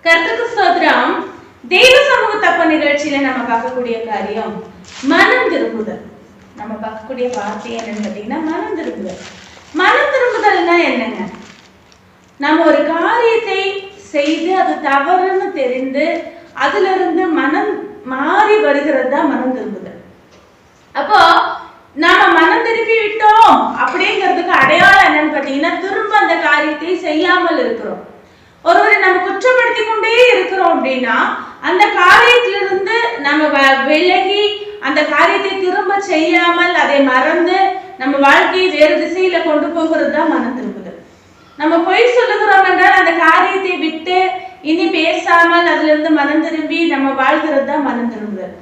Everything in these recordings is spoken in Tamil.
கர்த்தருக்கு ஸ்தோத்திரம். தெய்வ சமூக தப்ப நிகழ்ச்சியில நம்ம பார்க்கக்கூடிய காரியம் மனம் திரும்புதல். நம்ம பார்க்கக்கூடிய வார்த்தை என்னன்னு பார்த்தீங்கன்னா மனம் திரும்புதல். மனம் திரும்புதல்னா என்னங்க? நம்ம ஒரு காரியத்தை செய்து அது தவறுன்னு தெரிந்து அதுல இருந்து மனம் மாறி வருகிறது தான் மனம் திரும்புதல். அப்போ நாம மனம் திரும்பி விட்டோம் அப்படிங்கிறதுக்கு அடையாளம் என்னன்னு பார்த்தீங்கன்னா திரும்ப அந்த காரியத்தை செய்யாமல் இருக்கிறோம். ஒருவரை நம்ம குற்றப்படுத்தி கொண்டே இருக்கிறோம் அப்படின்னா அந்த காரியத்திலிருந்து நம்ம விலகி அந்த காரியத்தை திரும்ப செய்யாமல் அதை மறந்து நம்ம வாழ்க்கையை வேறு திசையில கொண்டு போகிறது தான் மனம் திரும்புதல். நம்ம பொய் சொல்லுகிறோம் என்றால் அந்த காரியத்தை விட்டு இனி பேசாமல் அதுல இருந்து மனம் திரும்பி நம்ம வாழ்கிறது தான் மனம் திரும்புதல்.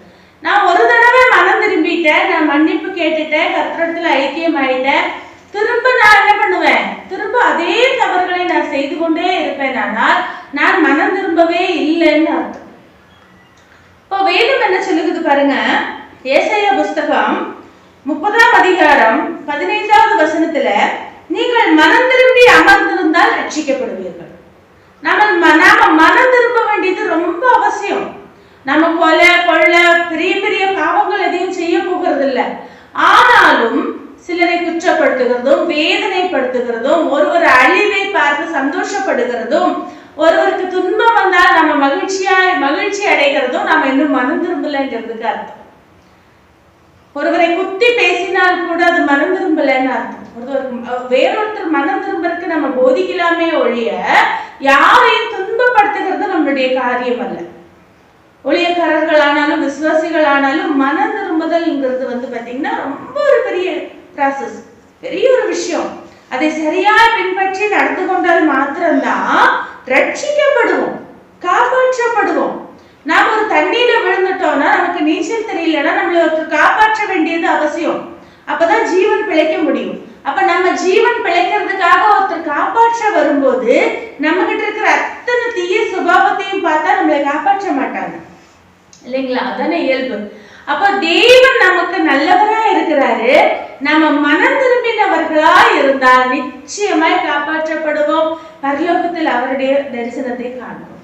நான் ஒரு தடவை மனம் திரும்பிட்டேன், நான் மன்னிப்பு கேட்டுட்டேன், கர்த்தரிடத்துல ஐக்கியம் ஆயிட்டேன், திரும்ப நான் என்ன பண்ணுவேன்? திரும்ப அதே தவறுகளை நான் செய்து கொண்டே இருப்பேன். ஆனால் நான் மனம் திரும்பவே இல்லைன்னு அர்த்தம். இப்போ வேதம் என்ன சொல்லுது பாருங்க. ஏசாயா புஸ்தகம் 30ஆம் அதிகாரம் 15வது வசனத்துல, நீங்கள் மனம் திரும்பி அமர்ந்திருந்தால் ரட்சிக்கப்படுவீர்கள். நாம மனம் திரும்ப வேண்டியது ரொம்ப அவசியம். நம்ம கொலை பெரிய பெரிய பாவங்கள் எதையும் செய்ய போகிறது இல்லை. ஆனாலும் சிலரை குற்றப்படுத்துகிறதும் வேதனைப்படுத்துகிறதும் ஒருவர் அழிவை பார்த்து சந்தோஷப்படுகிறதும் ஒருவருக்கு துன்பம் வந்தால் நம்ம மகிழ்ச்சி அடைகிறதும் நம்ம இன்னும் மனம் திரும்பலைங்கிறதுக்கு அர்த்தம். ஒருவரை குத்தி பேசினால் கூட அது மனம் திரும்பலன்னு அர்த்தம். வேறொருத்தர் மனம் திரும்பறதுக்கு நம்ம போதிக்கலாமே ஒழிய யாரையும் துன்பப்படுத்துகிறது நம்மளுடைய காரியம் அல்ல. ஊழியக்காரர்களானாலும் விசுவாசிகளானாலும் மனம் திரும்புதல்ங்கிறது பாத்தீங்கன்னா ரொம்ப ஒரு பெரிய ப்ராசஸ், பெரிய ஒரு விஷயம். அதை சரியாய் பின்பற்றி நடந்து கொண்டால் மாத்திரம்தான் ரட்சிக்கப்படுவோம், காப்பாற்றப்படுவோம். நாம் ஒரு தண்ணீர விழுந்துட்டோம்னா நமக்கு நீச்சல் தெரியலன்னா நம்மள காப்பாற்ற வேண்டியது அவசியம். அப்பதான் ஜீவன் பிழைக்க முடியும். அப்ப நம்ம ஜீவன் பிழைக்கிறதுக்காக ஒருத்தர் காப்பாற்ற வரும்போது நம்ம கிட்ட இருக்கிற அத்தனை தீய சுபாவத்தையும் பார்த்தா நம்மளை காப்பாற்ற மாட்டாங்க இல்லைங்களா? அதானே இயல்பு. அப்ப தேவன் நமக்கு நல்லவரா இருக்கிறாரு. நம்ம மனம் திரும்பினவர்களா இருந்தால் நிச்சயமாய் காப்பாற்றப்படுவோம். பரலோகத்தில் அவருடைய தரிசனத்தை காண்போம்.